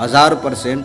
1000%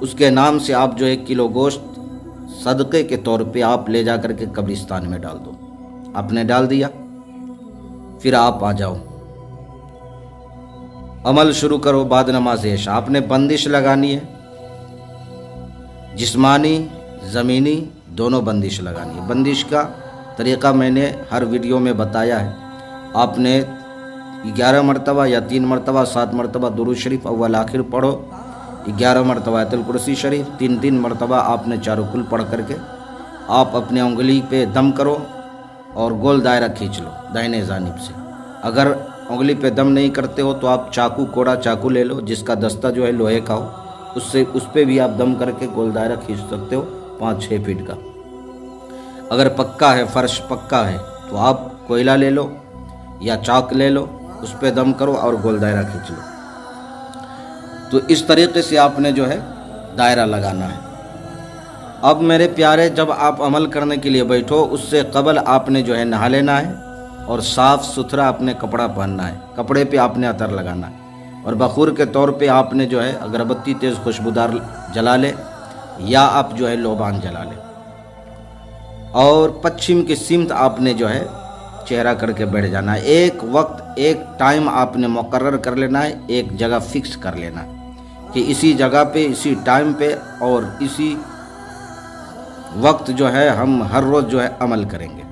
اس کے نام سے آپ جو 1 کلو گوشت صدقے کے طور پہ آپ لے جا کر کے قبرستان میں ڈال دو۔ آپ نے ڈال دیا، پھر آپ آ جاؤ، عمل شروع کرو۔ بعد نماز عشاء آپ نے بندش لگانی ہے، جسمانی زمینی دونوں بندش لگانی ہے۔ بندش کا طریقہ میں نے ہر ویڈیو میں بتایا ہے۔ آپ نے 11 مرتبہ یا 3 مرتبہ 7 مرتبہ درود شریف اول آخر پڑھو، 11 مرتبہ آیت الکرسی شریف، 3 مرتبہ آپ نے چاروں کل پڑھ کر کے آپ اپنے انگلی پہ دم کرو اور گول دائرہ کھینچ لو دائیں جانب سے۔ اگر انگلی پہ دم نہیں کرتے ہو تو آپ چاقو، کوڑا چاقو لے لو جس کا دستہ جو ہے لوہے کا ہو، اس پہ بھی آپ دم کر کے گول دائرہ کھینچ سکتے ہو 5-6 فٹ کا۔ اگر پکا ہے، فرش پکا ہے، تو آپ کوئلہ لے لو یا چاک لے لو، اس پہ دم کرو اور گول دائرہ کھینچ لو۔ تو اس طریقے سے آپ نے جو ہے دائرہ لگانا ہے۔ اب میرے پیارے، جب آپ عمل کرنے کے لیے بیٹھو اس سے قبل آپ نے جو ہے نہا لینا ہے اور صاف ستھرا اپنے کپڑا پہننا ہے، کپڑے پہ آپ نے عطر لگانا ہے، اور بخور کے طور پہ آپ نے جو ہے اگربتی تیز خوشبودار جلا لے یا آپ جو ہے لوبان جلا لے، اور پچھم کی سمت آپ نے جو ہے چہرہ کر کے بیٹھ جانا ہے۔ ایک وقت، ایک ٹائم آپ نے مقرر کر لینا ہے، ایک جگہ فکس کر لینا ہے کہ اسی جگہ پہ، اسی ٹائم پہ اور اسی وقت جو ہے ہم ہر روز جو ہے عمل کریں گے۔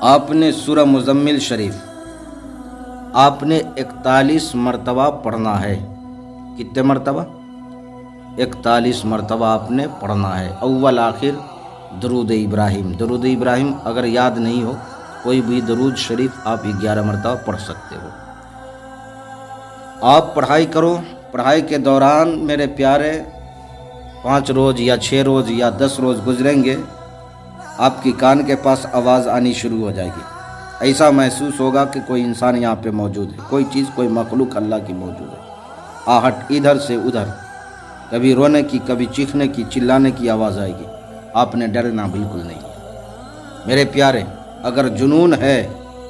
آپ نے سورہ مزمل شریف آپ نے 41 مرتبہ پڑھنا ہے۔ کتنے مرتبہ؟ 41 مرتبہ آپ نے پڑھنا ہے۔ اول آخر درود ابراہیم، درود ابراہیم اگر یاد نہیں ہو کوئی بھی درود شریف آپ 11 مرتبہ پڑھ سکتے ہو۔ آپ پڑھائی کرو۔ پڑھائی کے دوران میرے پیارے 5 روز یا 6 روز یا 10 روز گزریں گے، آپ کی کان کے پاس آواز آنی شروع ہو جائے گی۔ ایسا محسوس ہوگا کہ کوئی انسان یہاں پہ موجود ہے، کوئی چیز، کوئی مخلوق اللہ کی موجود ہے۔ آہٹ ادھر سے ادھر، کبھی رونے کی، کبھی چیخنے کی، چلانے کی آواز آئے گی۔ آپ نے ڈرنا بالکل نہیں ہے میرے پیارے۔ اگر جنون ہے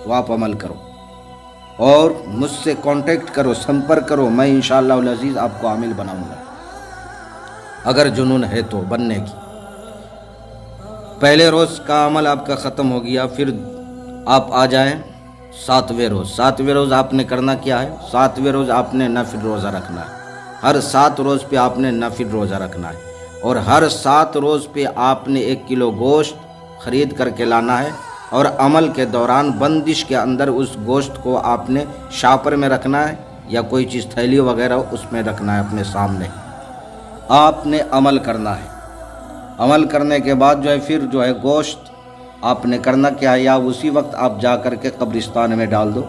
تو آپ عمل کرو اور مجھ سے کانٹیکٹ کرو، سمپرک کرو، میں انشاءاللہ العزیز آپ کو عامل بناؤں گا اگر جنون ہے تو بننے کی۔ پہلے روز کا عمل آپ کا ختم ہو گیا، پھر آپ آ جائیں 7ویں روز۔ 7ویں روز آپ نے کرنا کیا ہے؟ 7ویں روز آپ نے نفل روزہ رکھنا ہے۔ ہر 7 روز پہ آپ نے نفل روزہ رکھنا ہے، اور ہر 7 روز پہ آپ نے 1 کلو گوشت خرید کر کے لانا ہے، اور عمل کے دوران بندش کے اندر اس گوشت کو آپ نے شاپر میں رکھنا ہے یا کوئی چیز تھیلی وغیرہ اس میں رکھنا ہے اپنے سامنے۔ آپ نے عمل کرنا ہے۔ عمل کرنے کے بعد جو ہے پھر جو ہے گوشت آپ نے کرنا کیا ہے، یا اسی وقت آپ جا کر کے قبرستان میں ڈال دو،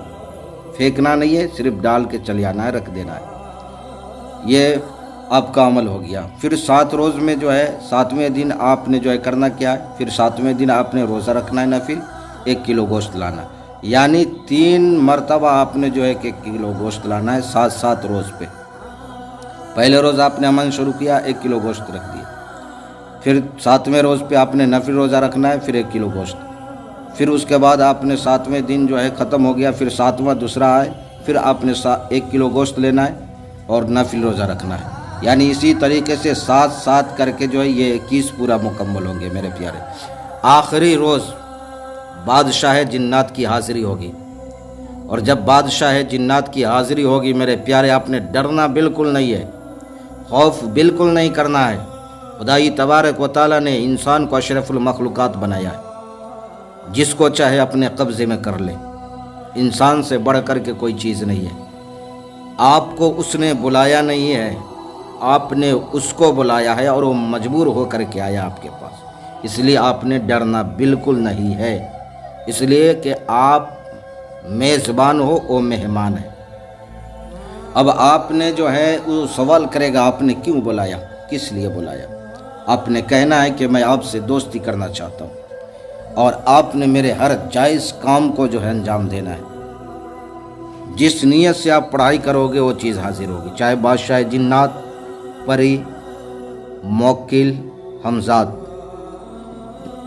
پھینکنا نہیں ہے، صرف ڈال کے چل جانا ہے، رکھ دینا ہے۔ یہ آپ کا عمل ہو گیا۔ پھر 7 روز میں جو ہے 7ویں دن آپ نے جو ہے کرنا کیا ہے، پھر 7ویں دن آپ نے روزہ رکھنا ہے نفل، 1 کلو گوشت لانا ہے، یعنی 3 مرتبہ آپ نے جو ہے 1 کلو گوشت لانا ہے 7 روز پہ۔ پہلے روز آپ نے عمل شروع کیا، 1 کلو گوشت رکھ دیا، پھر 7ویں روز پہ آپ نے نفل روزہ رکھنا ہے، پھر 1 کلو گوشت، پھر اس کے بعد آپ نے 7ویں دن جو ہے ختم ہو گیا، پھر 7واں دوسرا آئے، پھر آپ نے 1 کلو گوشت لینا ہے اور نفل روزہ رکھنا ہے، یعنی اسی طریقے سے 7 کر کے جو ہے یہ 21 پورا مکمل ہوں گے میرے پیارے۔ آخری روز بادشاہ جنات کی حاضری ہوگی، اور جب بادشاہ جنات کی حاضری ہوگی میرے پیارے، آپ نے ڈرنا بالکل نہیں ہے، خوف بالکل نہیں کرنا ہے۔ خدائی تبارک و تعالیٰ نے انسان کو اشرف المخلوقات بنایا ہے، جس کو چاہے اپنے قبضے میں کر لے، انسان سے بڑھ کر کے کوئی چیز نہیں ہے۔ آپ کو اس نے بلایا نہیں ہے، آپ نے اس کو بلایا ہے، اور وہ مجبور ہو کر کے آیا آپ کے پاس، اس لیے آپ نے ڈرنا بالکل نہیں ہے، اس لیے کہ آپ میزبان ہو، وہ مہمان ہے۔ اب آپ نے جو ہے وہ سوال کرے گا آپ نے کیوں بلایا، کس لیے بلایا؟ آپ نے کہنا ہے کہ میں آپ سے دوستی کرنا چاہتا ہوں، اور آپ نے میرے ہر جائز کام کو جو ہے انجام دینا ہے۔ جس نیت سے آپ پڑھائی کرو گے وہ چیز حاضر ہوگی، چاہے بادشاہ جنات، پری، موکل، حمزات۔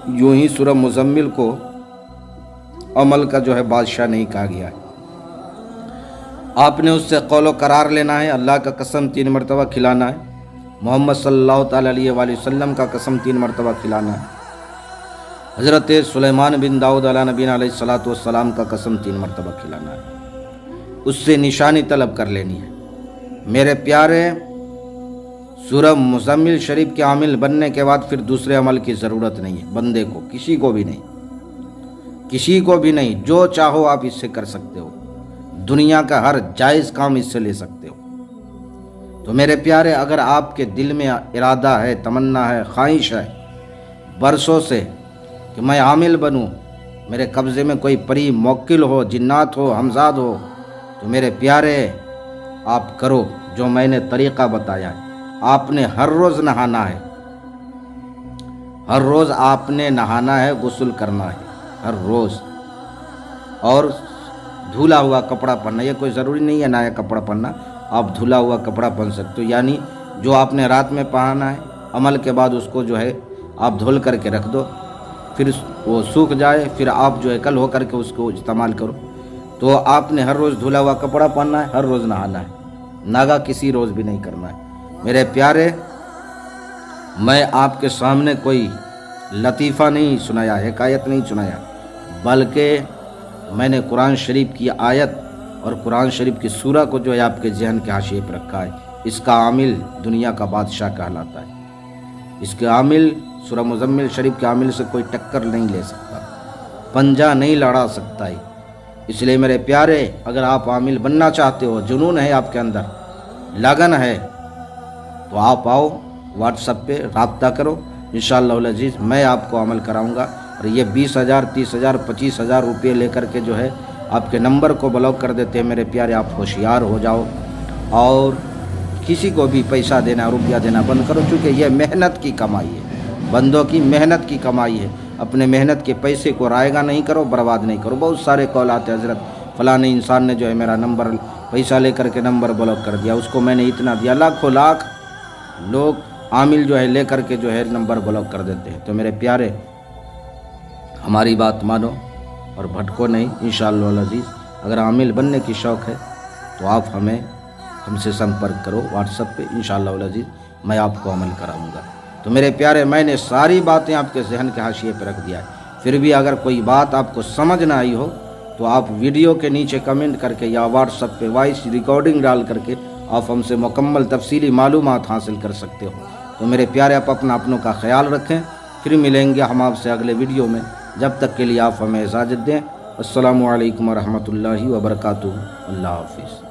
یوں ہی سورہ مزمل کو عمل کا جو ہے بادشاہ نہیں کہا گیا ہے۔ آپ نے اس سے قول و قرار لینا ہے، اللہ کا قسم 3 مرتبہ کھلانا ہے، محمد صلی اللہ تعالیٰ علیہ وآلہ وسلم کا قسم 3 مرتبہ کھلانا ہے، حضرت سلیمان بن داؤد علیہ نبینا علیہ الصلوۃ والسلام کا قسم 3 مرتبہ کھلانا ہے، اس سے نشانی طلب کر لینی ہے۔ میرے پیارے، سورہ مزمل شریف کے عامل بننے کے بعد پھر دوسرے عمل کی ضرورت نہیں ہے بندے کو، کسی کو بھی نہیں، جو چاہو آپ اس سے کر سکتے ہو، دنیا کا ہر جائز کام اس سے لے سکتے ہو۔ تو میرے پیارے، اگر آپ کے دل میں ارادہ ہے، تمنا ہے، خواہش ہے برسوں سے کہ میں عامل بنوں، میرے قبضے میں کوئی پری موکل ہو، جنات ہو، ہمزاد ہو، تو میرے پیارے آپ کرو جو میں نے طریقہ بتایا ہے۔ آپ نے ہر روز نہانا ہے، ہر روز آپ نے نہانا ہے، غسل کرنا ہے ہر روز، اور دھلا ہوا کپڑا پہننا۔ یہ کوئی ضروری نہیں ہے نیا کپڑا پہننا، آپ دھلا ہوا کپڑا پہن سکتے ہو، یعنی جو آپ نے رات میں پہنا ہے، عمل کے بعد اس کو جو ہے آپ دھل کر کے رکھ دو، پھر وہ سوکھ جائے، پھر آپ جو ہے کل ہو کر کے اس کو استعمال کرو۔ تو آپ نے ہر روز دھلا ہوا کپڑا پہننا ہے، ہر روز نہانا ہے، ناگا کسی روز بھی نہیں کرنا ہے۔ میرے پیارے، میں آپ کے سامنے کوئی لطیفہ نہیں سنایا، حکایت نہیں سنایا، بلکہ میں نے قرآن شریف کی آیت اور قرآن شریف کی سورہ کو جو ہے آپ کے ذہن کے حاشیے پہ رکھا ہے۔ اس کا عامل دنیا کا بادشاہ کہلاتا ہے، اس کے عامل سورہ مزمل شریف کے عامل سے کوئی ٹکر نہیں لے سکتا، پنجہ نہیں لڑا سکتا ہے۔ اس لیے میرے پیارے، اگر آپ عامل بننا چاہتے ہو، جنون ہے آپ کے اندر، لگن ہے، تو آپ آؤ، واٹس ایپ پہ رابطہ کرو، انشاءاللہ العزیز میں آپ کو عمل کراؤں گا۔ اور یہ 20,000 30,000 25,000 روپے لے کر کے جو ہے آپ کے نمبر کو بلاک کر دیتے ہیں۔ میرے پیارے، آپ ہوشیار ہو جاؤ اور کسی کو بھی پیسہ دینا، روپیہ دینا بند کرو، چونکہ یہ محنت کی کمائی ہے، بندوں کی محنت کی کمائی ہے۔ اپنے محنت کے پیسے کو رائے گا نہیں کرو، برباد نہیں کرو۔ بہت سارے کال آتے ہیں، حضرت فلاں انسان نے جو ہے میرا نمبر پیسہ لے کر کے نمبر بلاک کر دیا، اس کو میں نے اتنا دیا۔ لاکھوں لاکھ لوگ عامل جو ہے لے کر کے جو ہے نمبر بلاک کر دیتے ہیں۔ تو میرے پیارے، ہماری بات مانو اور بھٹکو نہیں، انشاءاللہ العزیز۔ اگر عامل بننے کی شوق ہے تو آپ ہم سے سمپرک کرو واٹس ایپ پہ، انشاءاللہ العزیز میں آپ کو عمل کراؤں گا۔ تو میرے پیارے، میں نے ساری باتیں آپ کے ذہن کے حاشیے پہ رکھ دیا ہے، پھر بھی اگر کوئی بات آپ کو سمجھ نہ آئی ہو تو آپ ویڈیو کے نیچے کمنٹ کر کے یا واٹس ایپ پہ وائس ریکارڈنگ ڈال کر کے آپ ہم سے مکمل تفصیلی معلومات حاصل کر سکتے ہو۔ تو میرے پیارے، آپ اپنوں کا خیال رکھیں، پھر ملیں گے ہم آپ سے اگلے ویڈیو میں، جب تک کے لیے آپ ہمیں اجازت دیں۔ السلام علیکم ورحمۃ اللہ وبرکاتہ، اللہ حافظ۔